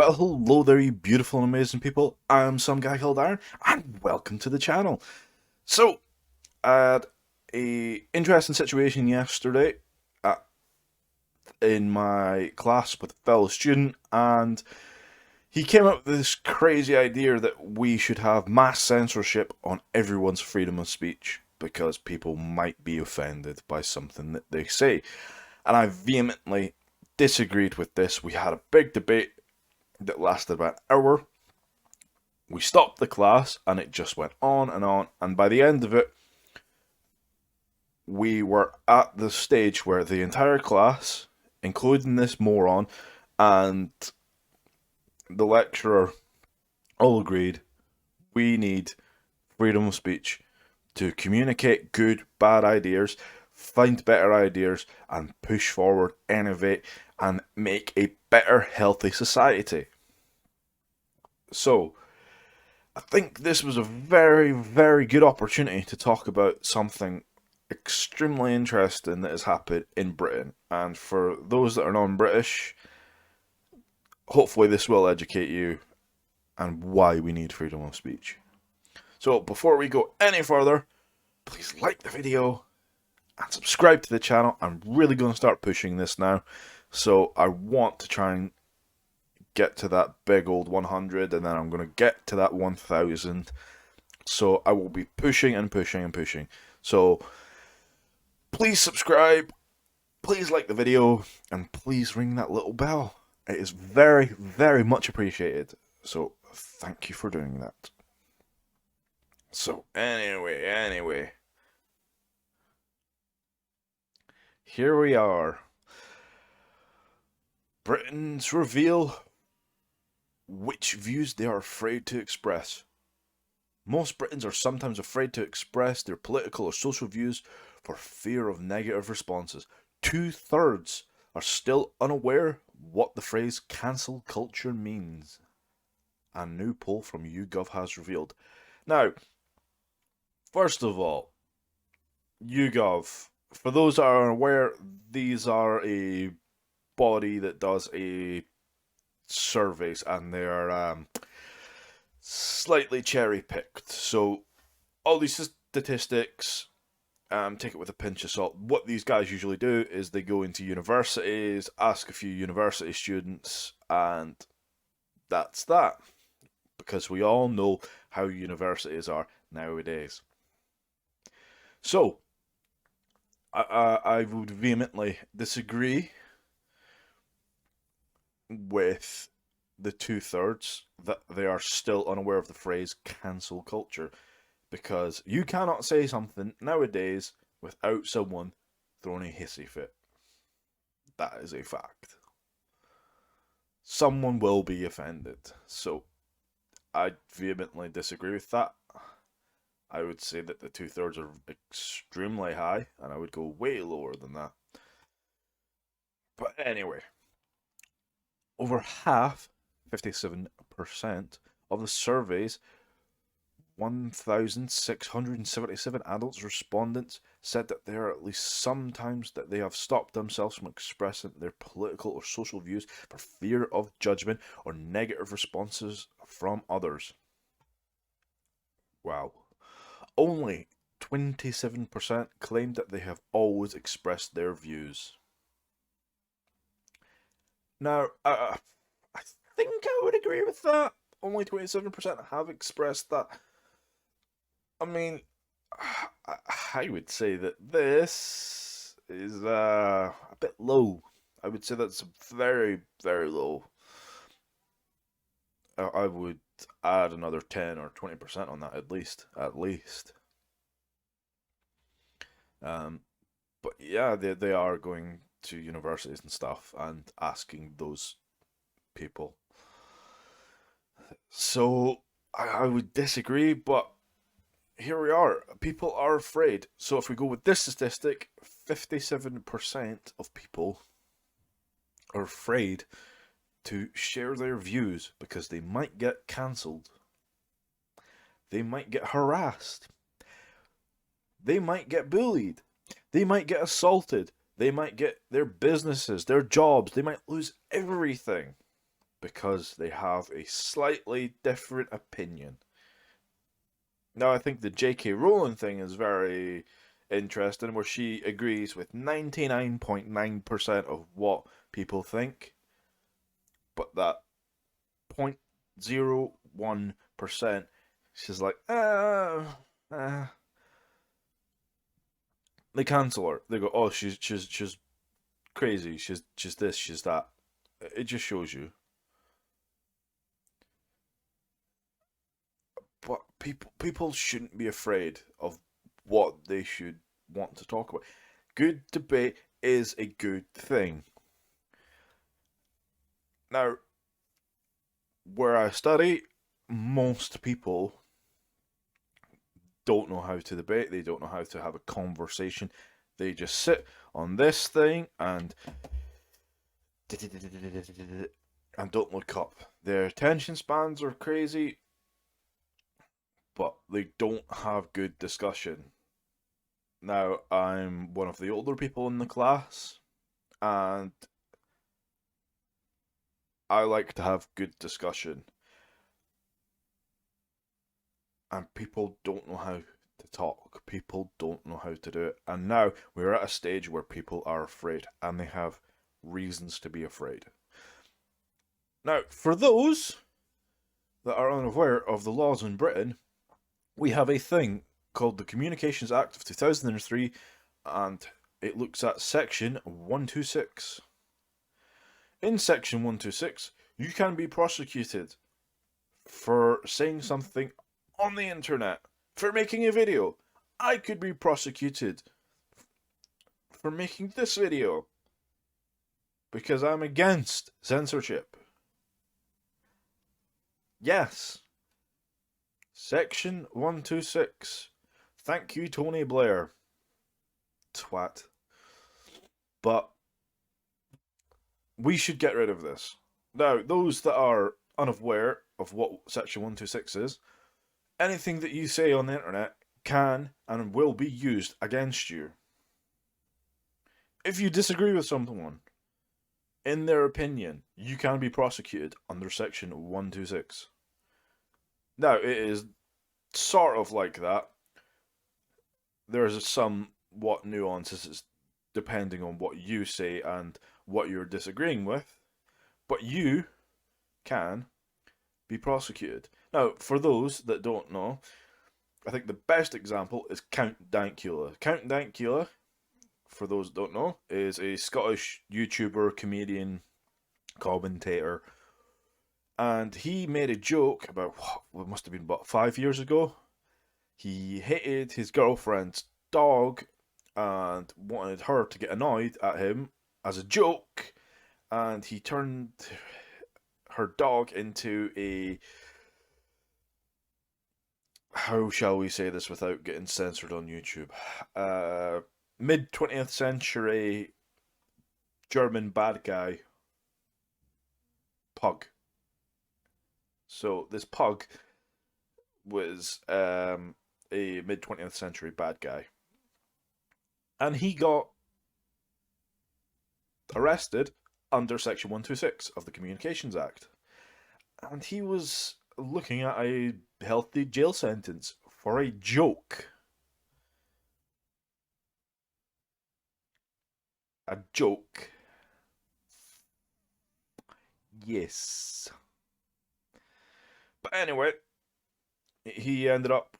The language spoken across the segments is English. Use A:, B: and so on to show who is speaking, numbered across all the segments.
A: Well, hello there, you beautiful and amazing people. I'm some guy called Aaron, and welcome to the channel. So, I had a interesting situation yesterday uh, in my class with a fellow student, and he came up with this crazy idea that we should have mass censorship on everyone's freedom of speech because people might be offended by something that they say. And I vehemently disagreed with this. We had a big debate that lasted about an hour. We stopped the class and it just went on and on. And by the end of it, we were at the stage where the entire class, including this moron and the lecturer, all agreed we need freedom of speech to communicate good, bad ideas, find better ideas, and push forward, innovate, and make a better, healthy society. So, I think this was a very, very good opportunity to talk about something extremely interesting that has happened in Britain. And for those that are non-British, hopefully this will educate you on why we need freedom of speech. So before we go any further, please like the video and subscribe to the channel. I'm really going to start pushing this now. So I want to try and get to that big old 100, and then I'm going to get to that 1000. So I will be pushing and pushing and pushing. So please subscribe, please like the video, and please ring that little bell. It is very, very much appreciated. So thank you for doing that. So anyway, here we are. Britons reveal which views they are afraid to express. Most Britons are sometimes afraid to express their political or social views for fear of negative responses. 2/3 are still unaware what the phrase cancel culture means. A new poll from YouGov has revealed. Now, first of all, YouGov, for those that are unaware, these are a body that does a surveys, and they are slightly cherry picked. So all these statistics, take it with a pinch of salt. What these guys usually do is they go into universities, ask a few university students, and that's that. Because we all know how universities are nowadays. So, I would vehemently disagree with the 2/3 that they are still unaware of the phrase cancel culture. Because you cannot say something nowadays without someone throwing a hissy fit. That is a fact. Someone will be offended. So, I vehemently disagree with that. I would say that the 2/3 are extremely high, and I would go way lower than that. But anyway, over half, 57% of the surveys, 1,677 adults respondents said that there are at least sometimes that they have stopped themselves from expressing their political or social views for fear of judgment or negative responses from others. Wow. Only 27% claimed that they have always expressed their views. Now, I think I would agree with that. Only 27% have expressed that. I mean, I would say that this is a bit low. I would say that's very, very low. I would add another 10 or 20% on that at least. At least. But yeah, they are going to universities and stuff and asking those people. So I would disagree, but here we are. People are afraid. So if we go with this statistic, 57% of people are afraid to share their views because they might get cancelled. They might get harassed. They might get bullied. They might get assaulted. They might get their businesses, their jobs. They might lose everything because they have a slightly different opinion. Now, I think the J.K. Rowling thing is very interesting, where she agrees with 99.9% of what people think, but that 0.01%, she's like, they cancel her. They go, oh, she's crazy. She's this. She's that. It just shows you. But people shouldn't be afraid of what they should want to talk about. Good debate is a good thing. Now, where I study, most people don't know how to debate. They don't know how to have a conversation. They just sit on this thing and don't look up. Their attention spans are crazy, but they don't have good discussion. Now, I'm one of the older people in the class, and I like to have good discussion. And people don't know how to talk. People don't know how to do it. And now we're at a stage where people are afraid, and they have reasons to be afraid. Now, for those that are unaware of the laws in Britain, we have a thing called the Communications Act of 2003, and it looks at Section 126. In Section 126, you can be prosecuted for saying something on the internet, for making a video. I could be prosecuted for making this video because I'm against censorship. Yes. Section 126. Thank you, Tony Blair. Twat. But we should get rid of this. Now, those that are unaware of what Section 126 is, anything that you say on the internet can and will be used against you. If you disagree with someone, in their opinion, you can be prosecuted under Section 126. Now, it is sort of like that. There's somewhat nuances depending on what you say and what you're disagreeing with, but you can be prosecuted. Now, for those that don't know, I think the best example is Count Dankula. Count Dankula, for those that don't know, is a Scottish YouTuber, comedian, commentator, and he made a joke about, what must have been about 5 years ago. He hated his girlfriend's dog and wanted her to get annoyed at him as a joke, and he turned her dog into a, how shall we say this without getting censored on YouTube? Mid 20th century German bad guy pug. So this pug was a mid 20th century bad guy, and he got arrested under Section 126 of the Communications Act, and he was looking at a healthy jail sentence for a joke. A joke. Yes. But anyway, he ended up,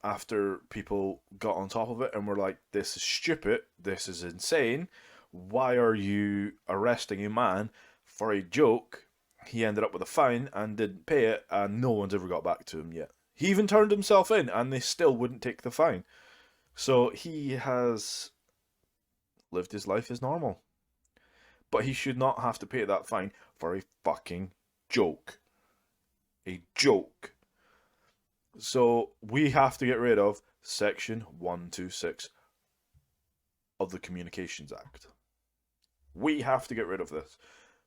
A: after people got on top of it and were like, this is stupid, this is insane, why are you arresting a man for a joke? He ended up with a fine and didn't pay it, and no one's ever got back to him yet. He even turned himself in, and they still wouldn't take the fine. So he has lived his life as normal. But he should not have to pay that fine for a fucking joke. A joke. So we have to get rid of Section 126 of the Communications Act. We have to get rid of this,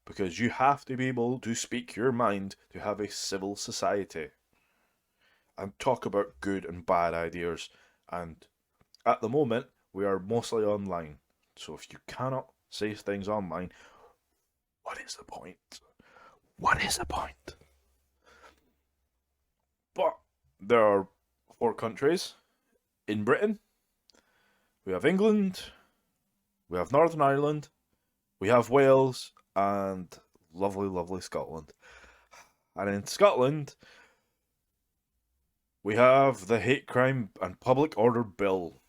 A: because you have to be able to speak your mind to have a civil society and talk about good and bad ideas. And at the moment, we are mostly online. So if you cannot say things online, what is the point? What is the point? But there are 4 countries in Britain. We have England, we have Northern Ireland, we have Wales, and lovely, lovely Scotland. And in Scotland, we have the Hate Crime and Public Order Bill.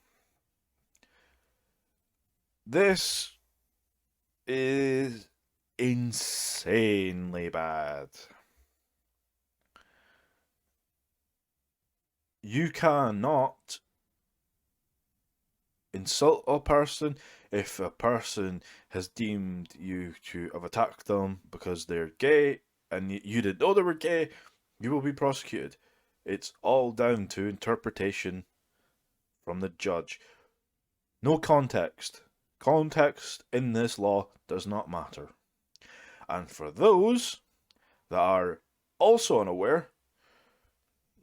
A: This is insanely bad. You cannot insult a person if a person has deemed you to have attacked them because they're gay and you didn't know they were gay. You will be prosecuted. It's all down to interpretation from the judge. No context. Context in this law does not matter. And for those that are also unaware,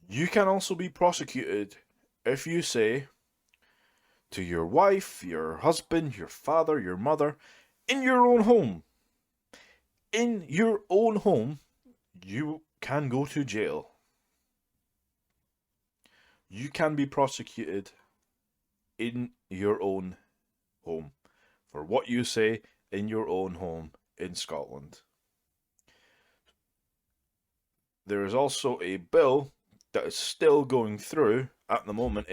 A: you can also be prosecuted if you say to your wife, your husband, your father, your mother, in your own home, you can go to jail. You can be prosecuted in your own home for what you say in your own home in Scotland. There is also a bill that is still going through at the moment.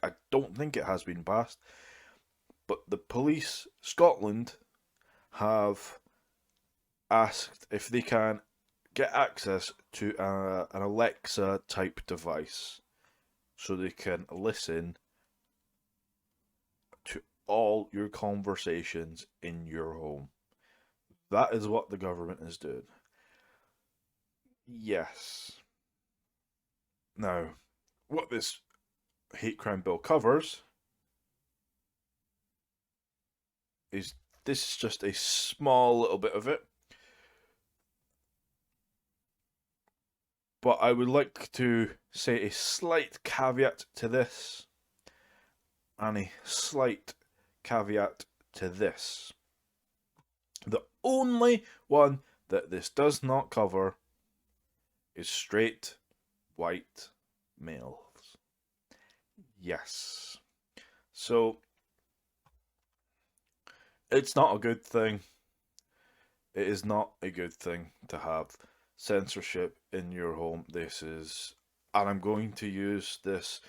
A: I don't think it has been passed, but the police Scotland have asked if they can get access to an Alexa type device so they can listen to all your conversations in your home. That is what the government is doing. Yes. Now, what this hate crime bill covers is this is just a small little bit of it. But I would like to say a slight caveat to this, and a slight caveat to this. The only one that this does not cover is straight white males. Yes. So, it's not a good thing. It is not a good thing to have censorship in your home. And I'm going to use this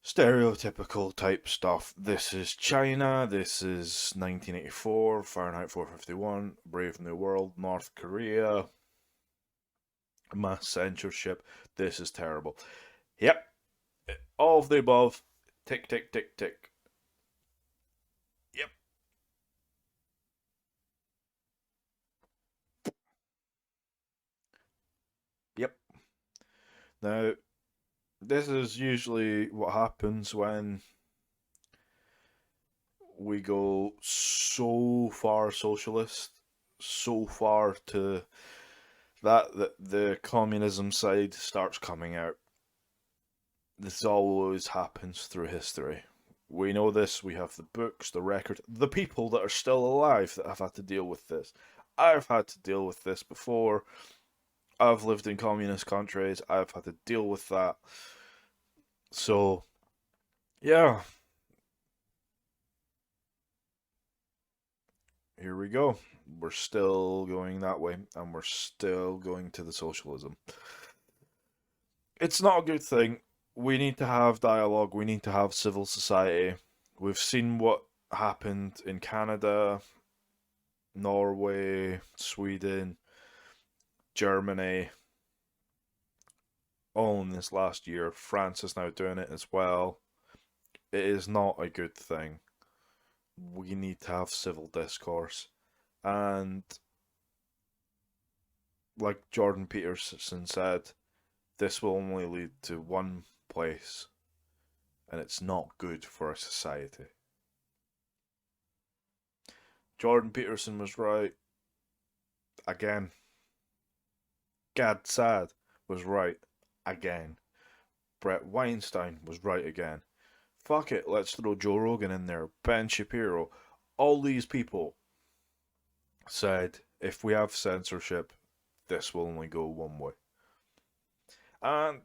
A: stereotypical type stuff. This is China, this is 1984, Fahrenheit 451, Brave New World, North Korea, mass censorship. This is terrible. Yep, all of the above. Tick, tick, tick, tick. Yep. Yep. Now, this is usually what happens when we go so far socialist, so far to that the communism side starts coming out. This always happens through history. We know this, we have the books, the record, the people that are still alive that have had to deal with this. I've had to deal with this before. I've lived in communist countries, I've had to deal with that. So, yeah. Here we go. We're still going that way, and we're still going to the socialism. It's not a good thing. We need to have dialogue, we need to have civil society. We've seen what happened in Canada, Norway, Sweden, Germany, all in this last year. France is now doing it as well. It is not a good thing. We need to have civil discourse. And like Jordan Peterson said, this will only lead to one place, and it's not good for a society. Jordan Peterson was right. Again. Gad Saad was right. Again. Brett Weinstein was right again. Fuck it, let's throw Joe Rogan in there. Ben Shapiro. All these people said If we have censorship, this will only go one way. And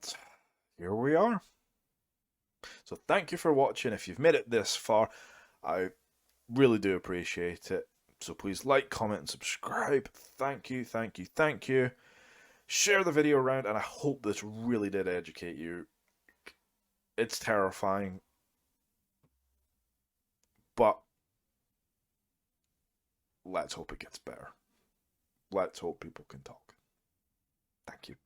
A: here we are. So thank you for watching. If you've made it this far, I really do appreciate it. So please like, comment, and subscribe. Thank you, thank you, thank you. Share the video around, and I hope this really did educate you. It's terrifying, but let's hope it gets better. Let's hope people can talk. Thank you.